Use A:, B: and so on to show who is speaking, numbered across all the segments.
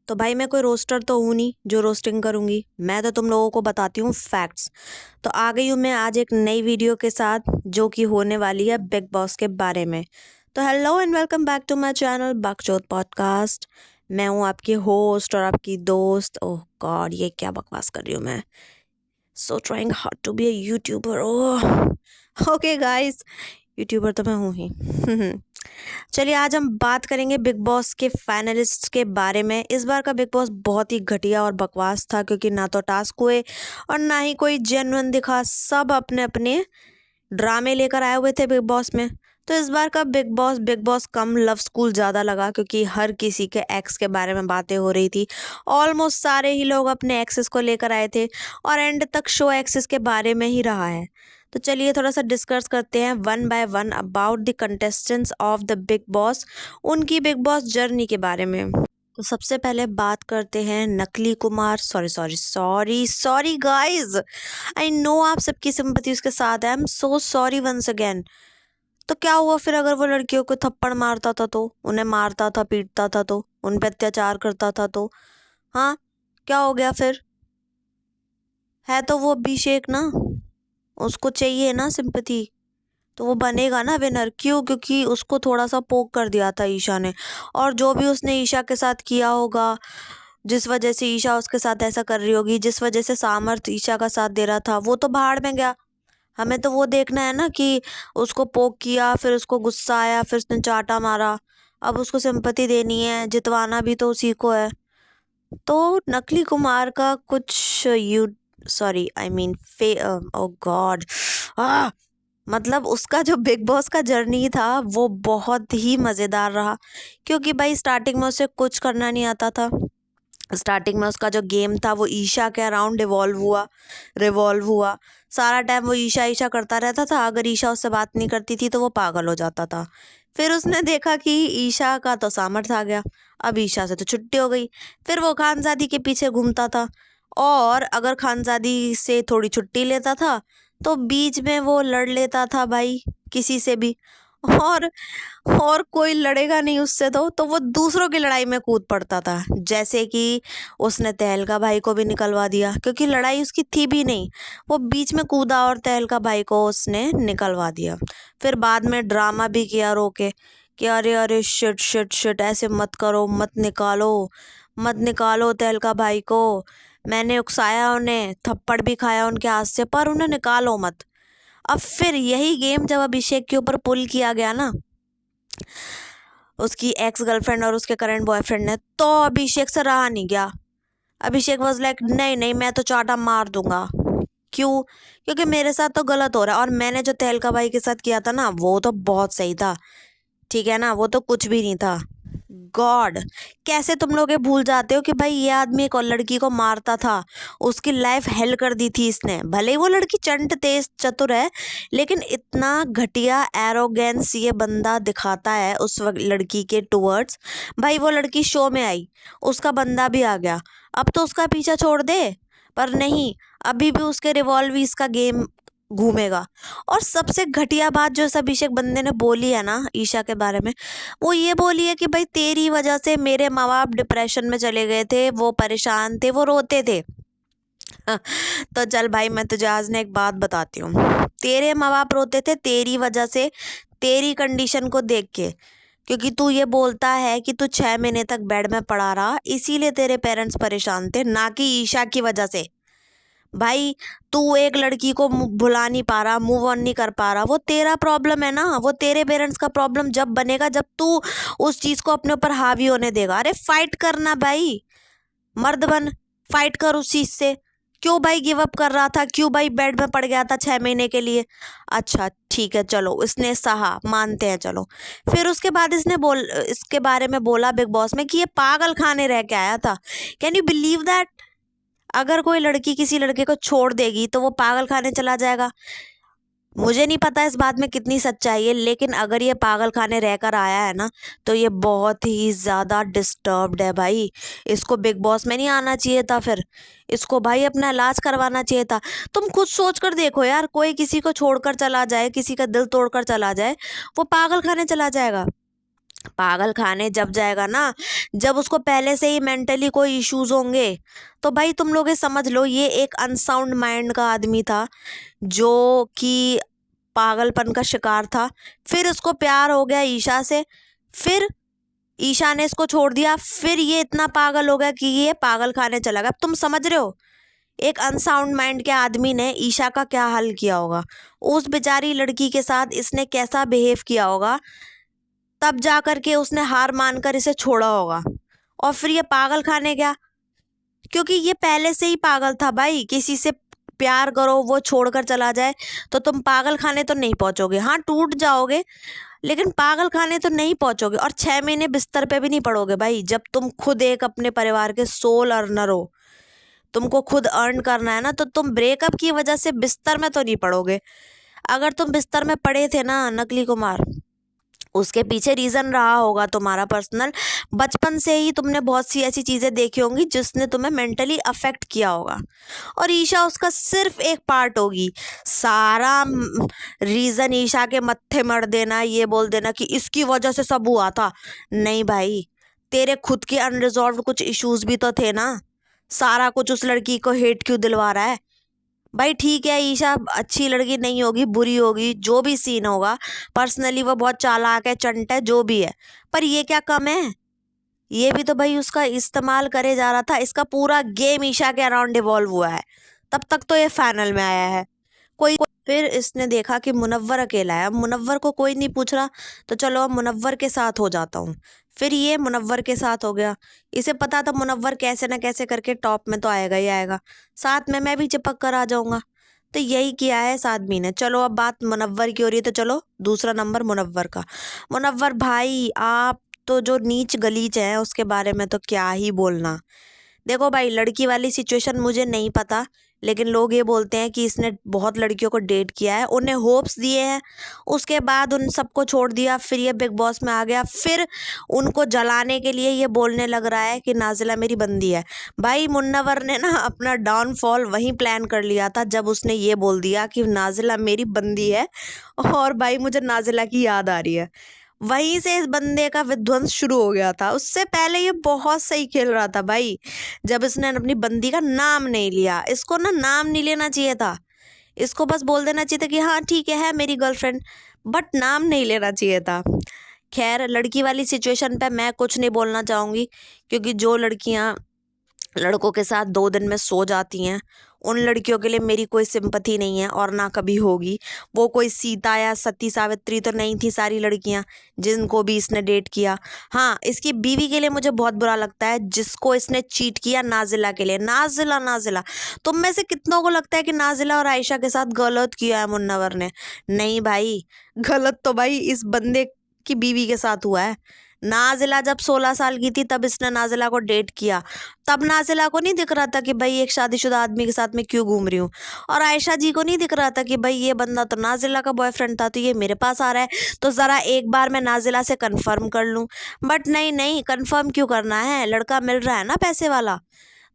A: तो भाई मैं कोई रोस्टर तो हूँ नहीं जो रोस्टिंग करूँगी। मैं तो तुम लोगों को बताती हूँ फैक्ट्स। तो आ गई हूँ मैं आज एक नई वीडियो के साथ जो कि होने वाली है बिग बॉस के बारे में। तो hello and welcome back to my channel Bakchod podcast. मैं हूँ आपकी होस्ट और आपकी दोस्त। ओह गॉड, ये क्या बकवास कर रही हूँ मैं। So trying hard to be a YouTuber. Oh okay guys, YouTuber तो मैं हूँ ही। चलिए आज हम बात करेंगे बिग बॉस के फाइनलिस्ट के बारे में। इस बार का बिग बॉस बहुत ही घटिया और बकवास था क्योंकि ना तो टास्क हुए और ना ही कोई जेन्युइन दिखा। सब अपने अपने ड्रामे लेकर आए हुए थे बिग बॉस में। तो इस बार का बिग बॉस कम लव स्कूल ज़्यादा लगा क्योंकि हर किसी के एक्स के बारे में बातें हो रही थी। ऑलमोस्ट सारे ही लोग अपने एक्सेस को लेकर आए थे और एंड तक शो एक्सेस के बारे में ही रहा है। तो चलिए थोड़ा सा डिस्कस करते हैं one by one about the contestants of the big boss, उनकी बिग बॉस जर्नी के बारे में। तो सबसे पहले बात करते हैं नकली Kumar. Sorry sorry sorry sorry guys, I know आप सबकी सिंपैथी उसके साथ है। I am so sorry once again. तो क्या हुआ फिर अगर वो लड़कियों को थप्पड़ मारता था, तो उन्हें मारता था, पीटता था, तो उन पे अत्याचार करता था, तो हाँ क्या हो गया फिर? है तो वो अभिषेक ना, उसको चाहिए ना सिंपैथी, तो वो बनेगा ना विनर। क्यों? क्योंकि उसको थोड़ा सा पोक कर दिया था ईशा ने, और जो भी उसने ईशा के साथ किया होगा, जिस वजह से ईशा उसके साथ ऐसा कर रही होगी, जिस वजह से सामर्थ ईशा का साथ दे रहा था, वो तो भाड़ में गया। हमें तो वो देखना है ना कि उसको पोक किया, फिर उसको गुस्सा आया, फिर उसने चाटा मारा। अब उसको सिंपैथी देनी है, जितवाना भी तो उसी को है। तो नकली कुमार का कुछ यू सॉरी आई मीन फे ओ गॉड मतलब उसका जो बिग बॉस का जर्नी था वो बहुत ही मज़ेदार रहा। क्योंकि भाई स्टार्टिंग में उसे कुछ करना नहीं आता था। स्टार्टिंग में उसका जो गेम था वो ईशा के अराउंड रिवॉल्व हुआ। सारा टाइम वो ईशा ईशा करता रहता था। अगर ईशा उससे बात नहीं करती थी तो वो पागल हो जाता था। फिर उसने देखा कि ईशा का तो सामर्थ्य आ गया, अब ईशा से तो छुट्टी हो गई। फिर वो खानजादी के पीछे घूमता था, और अगर खानजादी से थोड़ी छुट्टी लेता था तो बीच में वो लड़ लेता था भाई किसी से भी। और और कोई लड़ेगा नहीं उससे तो वो दूसरों की लड़ाई में कूद पड़ता था। जैसे कि उसने तहलका भाई को भी निकलवा दिया, क्योंकि लड़ाई उसकी थी भी नहीं, वो बीच में कूदा और तहलका भाई को उसने निकलवा दिया। फिर बाद में ड्रामा भी किया रोके कि अरे अरे शिट शिट शिट, ऐसे मत करो, मत निकालो तहलका भाई को। मैंने उकसाया उन्हें, थप्पड़ भी खाया उनके हाथ से, पर उन्हें निकालो मत। अब फिर यही गेम जब अभिषेक के ऊपर पुल किया गया ना, उसकी एक्स गर्लफ्रेंड और उसके करंट बॉयफ्रेंड ने, तो अभिषेक से रहा नहीं गया। अभिषेक वाज लाइक नहीं नहीं, मैं तो चाटा मार दूंगा। क्यों? क्योंकि मेरे साथ तो गलत हो रहा है, और मैंने जो तहलका भाई के साथ किया था ना वो तो बहुत सही था। ठीक है ना, वो तो कुछ भी नहीं था। गॉड, कैसे तुम लोग ये भूल जाते हो कि भाई ये आदमी एक और लड़की को मारता था, उसकी लाइफ हेल कर दी थी इसने। भले ही वो लड़की चंट तेज चतुर है, लेकिन इतना घटिया एरोगेंस ये बंदा दिखाता है उस वक्त लड़की के टुवर्ड्स। भाई वो लड़की शो में आई, उसका बंदा भी आ गया, अब तो उसका पीछा छोड़ दे। पर नहीं, अभी भी उसके रिवॉल्वीज का गेम घूमेगा। और सबसे घटिया बात जो इस अभिषेक बंदे ने बोली है ना ईशा के बारे में, वो ये बोली है कि भाई तेरी वजह से मेरे माँ बाप डिप्रेशन में चले गए थे, वो परेशान थे, वो रोते थे। तो चल भाई, मैं तुझे आज ने एक बात बताती हूँ। तेरे माँ बाप रोते थे तेरी वजह से, तेरी कंडीशन को देख के, क्योंकि तू ये बोलता है कि तू 6 महीने तक बेड में पड़ा रहा, इसीलिए तेरे पेरेंट्स परेशान थे, ना कि ईशा की वजह से। भाई तू एक लड़की को भुला नहीं पा रहा, मूव ऑन नहीं कर पा रहा, वो तेरा प्रॉब्लम है ना, वो तेरे पेरेंट्स का प्रॉब्लम जब बनेगा जब तू उस चीज को अपने ऊपर हावी होने देगा। अरे फाइट करना भाई, मर्द बन, फाइट कर उस चीज से। क्यों भाई गिव अप कर रहा था? क्यों भाई बेड में पड़ गया था 6 महीने के लिए? अच्छा ठीक है, चलो इसने सहा, मानते हैं, चलो। फिर उसके बाद इसके बारे में बोला बिग बॉस में कि ये पागल खाने रह के आया था। Can you believe that? अगर कोई लड़की किसी लड़के को छोड़ देगी तो वो पागल खाने चला जाएगा। मुझे नहीं पता इस बात में कितनी सच्चाई है, लेकिन अगर ये पागल खाने रहकर आया है ना, तो ये बहुत ही ज़्यादा डिस्टर्ब्ड है भाई। इसको बिग बॉस में नहीं आना चाहिए था। फिर इसको भाई अपना इलाज करवाना चाहिए था। तुम खुद सोच कर देखो यार, कोई किसी को छोड़कर चला जाए, किसी का दिल तोड़कर चला जाए, वो पागल खाने चला जाएगा। पागल खाने जब जाएगा ना, जब उसको पहले से ही मेंटली कोई इश्यूज होंगे, तो भाई तुम लोग ये समझ लो ये एक अनसाउंड माइंड का आदमी था जो कि पागलपन का शिकार था। फिर उसको प्यार हो गया ईशा से, फिर ईशा ने इसको छोड़ दिया, फिर ये इतना पागल हो गया कि ये पागल खाने चला गया। अब तुम समझ रहे हो एक अनसाउंड माइंड के आदमी ने ईशा का क्या हाल किया होगा, उस बेचारी लड़की के साथ इसने कैसा बिहेव किया होगा, तब जा कर के उसने हार मानकर इसे छोड़ा होगा। और फिर ये पागल खाने गया, क्योंकि ये पहले से ही पागल था भाई। किसी से प्यार करो वो छोड़कर चला जाए तो तुम पागल खाने तो नहीं पहुंचोगे, हाँ टूट जाओगे, लेकिन पागल खाने तो नहीं पहुंचोगे। और 6 महीने बिस्तर पे भी नहीं पड़ोगे भाई, जब तुम खुद एक अपने परिवार के सोल अर्नर हो, तुमको खुद अर्न करना है ना, तो तुम ब्रेकअप की वजह से बिस्तर में तो नहीं पड़ोगे। अगर तुम बिस्तर में पड़े थे ना नकली कुमार, उसके पीछे रीजन रहा होगा तुम्हारा पर्सनल। बचपन से ही तुमने बहुत सी ऐसी चीजें देखी होंगी जिसने तुम्हें मेंटली अफेक्ट किया होगा, और ईशा उसका सिर्फ एक पार्ट होगी। सारा रीजन ईशा के मत्थे मर देना, ये बोल देना कि इसकी वजह से सब हुआ था। नहीं भाई, तेरे खुद के अनरिजॉल्व कुछ इश्यूज भी तो थे ना। सारा कुछ उस लड़की को हेट क्यों दिलवा रहा है भाई? ठीक है ईशा अच्छी लड़की नहीं होगी, बुरी होगी, जो भी सीन होगा, पर्सनली वो बहुत चालाक है, चंट है, जो भी है, पर ये क्या कम है? ये भी तो भाई उसका इस्तेमाल करे जा रहा था। इसका पूरा गेम ईशा के अराउंड इवॉल्व हुआ है, तब तक तो ये फाइनल में आया है। फिर इसने देखा कि मुनव्वर अकेला है, अब मुनव्वर को कोई नहीं पूछ रहा, तो चलो अब मुनव्वर के साथ हो जाता हूँ। फिर ये मुनव्वर के साथ हो गया। इसे पता था मुनव्वर कैसे ना कैसे करके टॉप में तो आएगा ही आएगा, साथ में मैं भी चिपक कर आ जाऊंगा। तो यही किया है इस आदमी ने। चलो अब बात मुनव्वर की हो रही है, तो चलो दूसरा नंबर मुनव्वर का। मुनव्वर भाई आप तो जो नीच गलीच है उसके बारे में तो क्या ही बोलना। देखो भाई लड़की वाली सिचुएशन मुझे नहीं पता, लेकिन लोग ये बोलते हैं कि इसने बहुत लड़कियों को डेट किया है, उन्हें होप्स दिए हैं, उसके बाद उन सबको छोड़ दिया, फिर ये बिग बॉस में आ गया, फिर उनको जलाने के लिए ये बोलने लग रहा है कि नाजिला मेरी बंदी है। भाई मुन्नवर ने ना अपना डाउनफॉल वहीं प्लान कर लिया था जब उसने ये बोल दिया कि नाजिला मेरी बंदी है। और भाई मुझे नाजिला की याद आ रही है, वहीं से इस बंदे का विध्वंस शुरू हो गया था। उससे पहले ये बहुत सही खेल रहा था भाई, जब इसने अपनी बंदी का नाम नहीं लिया। इसको ना नाम नहीं लेना चाहिए था, इसको बस बोल देना चाहिए था कि हाँ ठीक है मेरी गर्लफ्रेंड, बट नाम नहीं लेना चाहिए था। खैर लड़की वाली सिचुएशन पे मैं कुछ नहीं बोलना चाहूँगी, क्योंकि जो लड़कियाँ लड़कों के साथ 2 दिन में सो जाती हैं, उन लड़कियों के लिए मेरी कोई सिंपैथी नहीं है और ना कभी होगी। वो कोई सीता या सती सावित्री तो नहीं थी सारी लड़कियां जिनको भी इसने डेट किया। हाँ इसकी बीवी के लिए मुझे बहुत बुरा लगता है, जिसको इसने चीट किया नाजिला के लिए। नाजिला नाजिला तुम में से कितनों को लगता है कि नाजिला और आयशा के साथ गलत किया है मुन्नवर ने? नहीं भाई, गलत तो भाई इस बंदे की बीवी के साथ हुआ है। नाजिला जब 16 साल की थी तब इसने नाजिला को डेट किया, तब नाजिला को नहीं दिख रहा था कि भाई एक शादीशुदा आदमी के साथ मैं क्यों घूम रही हूँ, और आयशा जी को नहीं दिख रहा था कि भाई ये बंदा तो नाजिला का बॉयफ्रेंड था, तो ये मेरे पास आ रहा है, तो ज़रा एक बार मैं नाजिला से कंफर्म कर लूँ। बट नहीं नहीं, कंफर्म क्यों करना है, लड़का मिल रहा है ना पैसे वाला,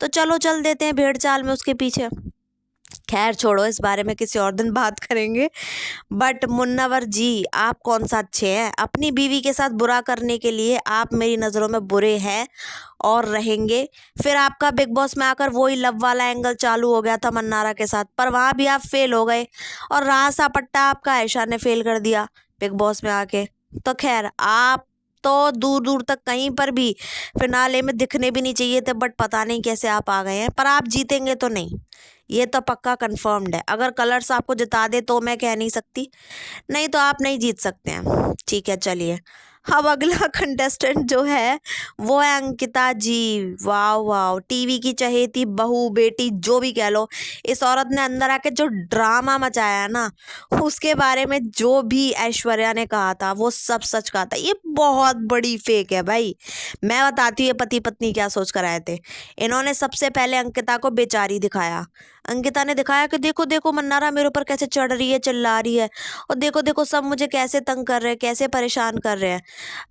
A: तो चलो चल देते हैं भेड़ चाल में उसके पीछे। खैर छोड़ो, इस बारे में किसी और दिन बात करेंगे। बट मुन्नवर जी आप कौन सा अच्छे हैं? अपनी बीवी के साथ बुरा करने के लिए आप मेरी नज़रों में बुरे हैं और रहेंगे। फिर आपका बिग बॉस में आकर वही लव वाला एंगल चालू हो गया था मन्नारा के साथ, पर वहाँ भी आप फेल हो गए, और रहा सा पट्टा आपका आयशा ने फेल कर दिया बिग बॉस में आके। तो खैर आप तो दूर दूर तक कहीं पर भी फिनाले में दिखने भी नहीं चाहिए थे, बट पता नहीं कैसे आप आ गए हैं। पर आप जीतेंगे तो नहीं, ये तो पक्का कंफर्म्ड है। अगर कलर्स आपको जिता दे तो मैं कह नहीं सकती, नहीं तो आप नहीं जीत सकते हैं। ठीक है चलिए, अब अगला कंटेस्टेंट जो है वो है अंकिता जी। वाह वाह, टीवी की चहेती बहू बेटी जो भी कह लो, इस औरत ने अंदर आके जो ड्रामा मचाया है ना, उसके बारे में जो भी ऐश्वर्या ने कहा था वो सब सच कहा था। ये बहुत बड़ी फेक है भाई। मैं बताती हूँ ये पति पत्नी क्या सोच कर आए थे। इन्होंने सबसे पहले अंकिता को बेचारी दिखाया। अंकिता ने दिखाया कि देखो देखो मन्नारा मेरे ऊपर कैसे चढ़ रही है, चिल्ला रही है, और देखो देखो सब मुझे कैसे तंग कर रहे हैं, कैसे परेशान कर रहे हैं।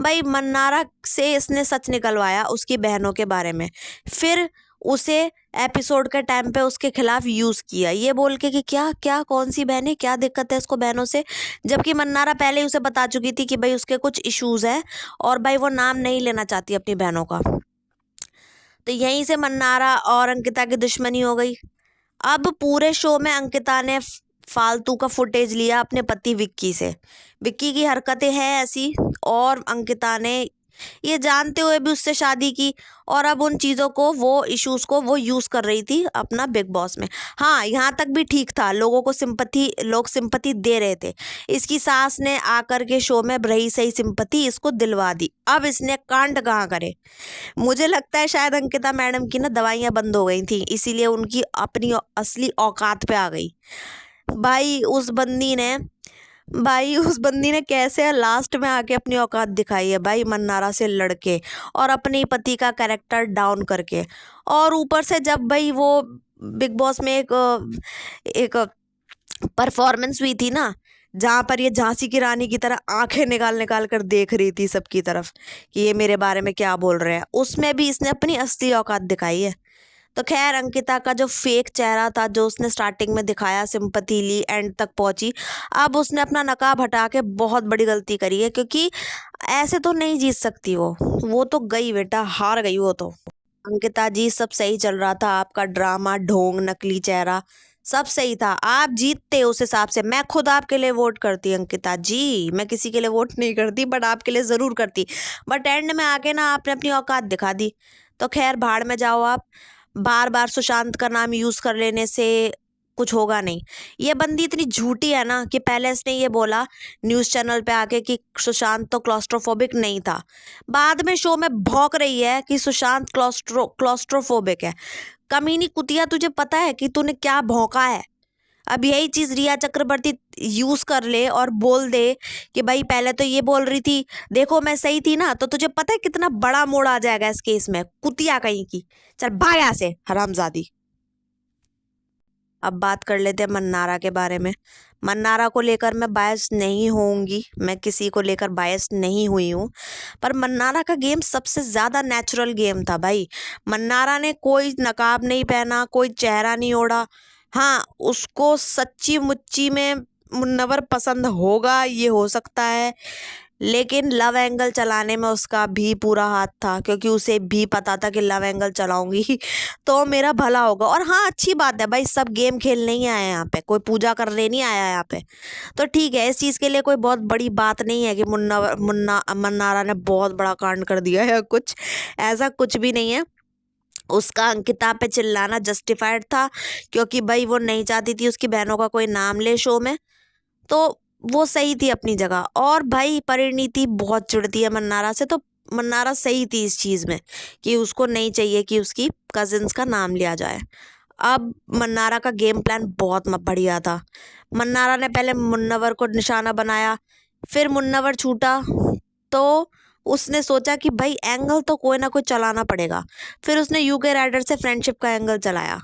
A: भाई मन्नारा से इसने सच निकलवाया उसकी बहनों के बारे में। फिर उसे एपिसोड के टाइम पे उसके खिलाफ यूज किया, ये बोल के कि क्या क्या कौन सी बहन है, क्या दिक्कत है इसको बहनों से, जबकि मन्नारा पहले ही उसे बता चुकी थी कि भाई उसके कुछ इश्यूज हैं और भाई वो नाम नहीं लेना चाहती अपनी बहनों का। तो यहीं से मन्नारा और अंकिता की दुश्मनी हो गई। अब पूरे शो में अंकिता ने फालतू का फुटेज लिया अपने पति विक्की से। विक्की की हरकतें हैं ऐसी, और अंकिता ने ये जानते हुए भी उससे शादी की, और अब उन चीज़ों को, वो इश्यूज को वो यूज़ कर रही थी अपना बिग बॉस में। हाँ, यहाँ तक भी ठीक था, लोगों को लोग सिंपैथी दे रहे थे। इसकी सास ने आकर के शो में रही सही सिंपैथी इसको दिलवा दी। अब इसने कांड कहाँ करे। मुझे लगता है शायद अंकिता मैडम की ना दवाइयाँ बंद हो गई थी, इसीलिए उनकी अपनी असली औकात पे आ गई। भाई उस बंदी ने भाई उस बंदी ने कैसे लास्ट में आके अपनी औकात दिखाई है भाई, मन्नारा से लड़के और अपने पति का कैरेक्टर डाउन करके। और ऊपर से जब भाई वो बिग बॉस में एक परफॉर्मेंस हुई थी ना, जहाँ पर ये झांसी की रानी की तरह आंखें निकाल निकाल कर देख रही थी सबकी तरफ कि ये मेरे बारे में क्या बोल रहे हैं, उसमें भी इसने अपनी असली औकात दिखाई है। तो खैर, अंकिता का जो फेक चेहरा था, जो उसने स्टार्टिंग में दिखाया, सिंपैथी ली, एंड तक पहुंची, अब उसने अपना नकाब हटा के बहुत बड़ी गलती करी है, क्योंकि ऐसे तो नहीं जीत सकती वो तो गई बेटा, हार गई वो तो। अंकिता जी, सब सही चल रहा था, आपका ड्रामा, ढोंग, नकली चेहरा सब सही था, आप जीतते उस हिसाब से। मैं खुद आपके लिए वोट करती अंकिता जी, मैं किसी के लिए वोट नहीं करती, बट आपके लिए ज़रूर करती। बट एंड में आके ना आपने अपनी औकात दिखा दी। तो खैर, भाड़ में जाओ आप। बार बार सुशांत का नाम यूज़ कर लेने से कुछ होगा नहीं। ये बंदी इतनी झूठी है ना कि पहले इसने ये बोला न्यूज़ चैनल पे आके कि सुशांत तो क्लॉस्ट्रोफोबिक नहीं था, बाद में शो में भौंक रही है कि सुशांत क्लॉस्ट्रोफोबिक है। कमीनी कुतिया, तुझे पता है कि तूने क्या भौंका है? अब यही चीज रिया चक्रवर्ती यूज कर ले और बोल दे कि भाई पहले तो ये बोल रही थी, देखो मैं सही थी ना, तो तुझे पता है कितना बड़ा मोड़ आ जाएगा इस केस में, कुतिया कहीं की। चल भाग यहाँ से हरामजादी। अब बात कर लेते हैं मन्नारा के बारे में। मन्नारा को लेकर मैं बायस नहीं होंगी, मैं किसी को लेकर बायस नहीं हुई हूँ, पर मन्नारा का गेम सबसे ज़्यादा नेचुरल गेम था भाई। मन्नारा ने कोई नकाब नहीं पहना, कोई चेहरा नहीं ओढ़ा। हाँ, उसको सच्ची मुच्ची में मुन्नवर पसंद होगा, ये हो सकता है, लेकिन लव एंगल चलाने में उसका भी पूरा हाथ था, क्योंकि उसे भी पता था कि लव एंगल चलाऊंगी तो मेरा भला होगा। और हाँ, अच्छी बात है भाई, सब गेम खेलने ही आए हैं यहाँ पे, कोई पूजा करने नहीं आया है यहाँ पे। तो ठीक है, इस चीज़ के लिए कोई बहुत बड़ी बात नहीं है कि मन्नारा ने बहुत बड़ा कांड कर दिया है, कुछ ऐसा कुछ भी नहीं है। उसका अंकिता पे चिल्लाना जस्टिफाइड था, क्योंकि भाई वो नहीं चाहती थी उसकी बहनों का कोई नाम ले शो में, तो वो सही थी अपनी जगह। और भाई परिणीति बहुत चिढ़ती है मन्नारा से, तो मन्नारा सही थी इस चीज़ में कि उसको नहीं चाहिए कि उसकी कजिन्स का नाम लिया जाए। अब मन्नारा का गेम प्लान बहुत बढ़िया था। मन्नारा ने पहले मुन्नवर को निशाना बनाया, फिर मुन्नवर छूटा तो उसने सोचा कि भाई एंगल तो कोई ना कोई चलाना पड़ेगा। फिर उसने यूके राइडर से फ्रेंडशिप का एंगल चलाया,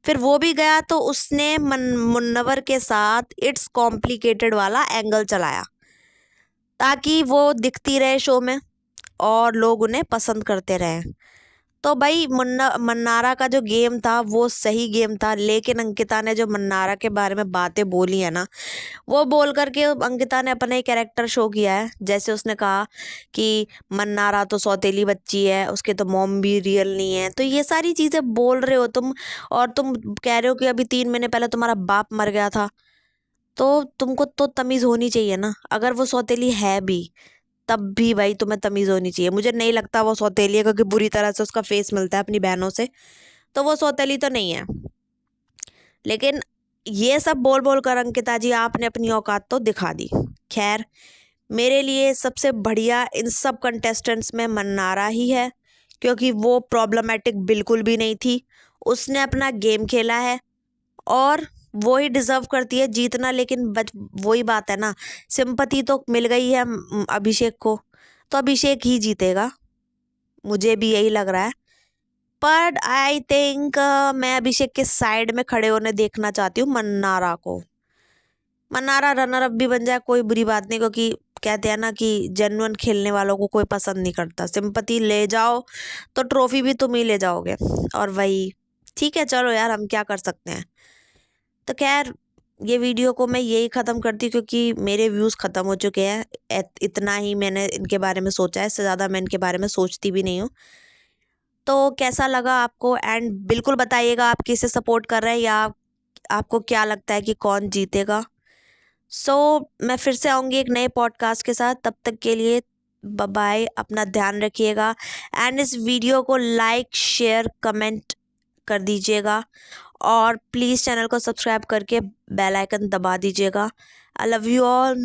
A: फिर वो भी गया तो उसने मुन्नवर के साथ इट्स कॉम्प्लिकेटेड वाला एंगल चलाया, ताकि वो दिखती रहे शो में और लोग उन्हें पसंद करते रहे। तो भाई मन्नारा का जो गेम था वो सही गेम था, लेकिन अंकिता ने जो मन्नारा के बारे में बातें बोली है ना, वो बोल करके अंकिता ने अपना ही कैरेक्टर शो किया है। जैसे उसने कहा कि मन्नारा तो सौतेली बच्ची है, उसके तो मॉम भी रियल नहीं है, तो ये सारी चीज़ें बोल रहे हो तुम, और तुम कह रहे हो कि अभी 3 महीने पहले तुम्हारा बाप मर गया था, तो तुमको तो तमीज़ होनी चाहिए ना। अगर वो सौतेली है भी, तब भी भाई तुम्हें तमीज़ होनी चाहिए। मुझे नहीं लगता वो सौतेली है, क्योंकि बुरी तरह से उसका फेस मिलता है अपनी बहनों से, तो वो सौतेली तो नहीं है। लेकिन ये सब बोल बोल कर अंकिता जी आपने अपनी औकात तो दिखा दी। खैर, मेरे लिए सबसे बढ़िया इन सब कंटेस्टेंट्स में मन्नारा ही है, क्योंकि वो प्रॉब्लमेटिक बिल्कुल भी नहीं थी, उसने अपना गेम खेला है और वो ही डिजर्व करती है जीतना। लेकिन वही बात है ना, सिंपैथी तो मिल गई है अभिषेक को, तो अभिषेक ही जीतेगा, मुझे भी यही लग रहा है। पर आई थिंक मैं अभिषेक के साइड में खड़े होने देखना चाहती हूँ मन्नारा को। मन्नारा रनर अप भी बन जाए कोई बुरी बात नहीं, क्योंकि कहते हैं ना कि जेन्युइन खेलने वालों को कोई पसंद नहीं करता, सिंपैथी ले जाओ तो ट्रॉफी भी तुम ही ले जाओगे। और वही ठीक है, चलो यार हम क्या कर सकते हैं। तो खैर ये वीडियो को मैं यही ख़त्म करती हूँ क्योंकि मेरे व्यूज़ ख़त्म हो चुके हैं। इतना ही मैंने इनके बारे में सोचा है, इससे ज़्यादा मैं इनके बारे में सोचती भी नहीं हूँ। तो कैसा लगा आपको, एंड बिल्कुल बताइएगा आप किसे सपोर्ट कर रहे हैं या आपको क्या लगता है कि कौन जीतेगा। सो मैं फिर से आऊँगी एक नए पॉडकास्ट के साथ, तब तक के लिए बाय, अपना ध्यान रखिएगा एंड इस वीडियो को लाइक शेयर कमेंट कर दीजिएगा और प्लीज़ चैनल को सब्सक्राइब करके बेल आइकन दबा दीजिएगा। I love you all.